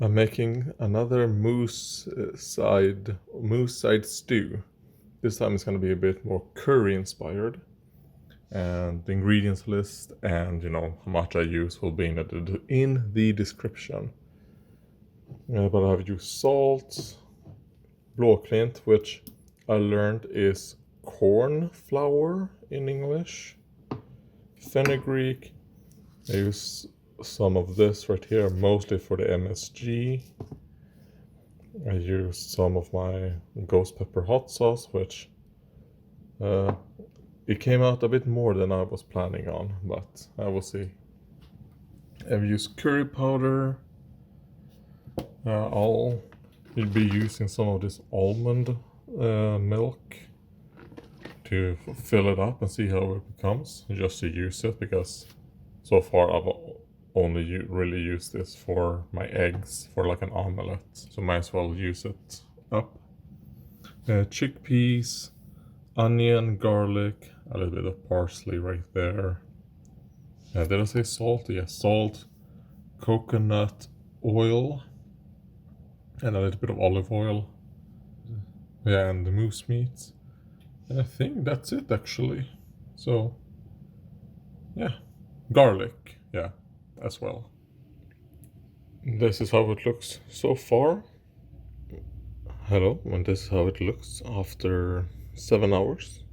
I'm making another side stew. This time it's going to be a bit more curry inspired. And the ingredients list and how much I use will be in the description. But I've used salt, blåklint, which I learned is cornflower in English, fenugreek. I use some of this right here, mostly for the MSG. I used some of my ghost pepper hot sauce, which it came out a bit more than I was planning on, but I will see. I've used curry powder. I'll be using some of this almond milk to fill it up and see how it becomes, just to use it, because so far I've only really used this for my eggs, for like an omelette, so might as well use it up. Chickpeas, onion, garlic, a little bit of parsley right there. Did I say salt? Yeah, salt, coconut oil, and a little bit of olive oil. Yeah, and the moose meat. And I think that's it actually. So, yeah, garlic, yeah, as well. This is how it looks so far. Hello, and this is how it looks after 7 hours.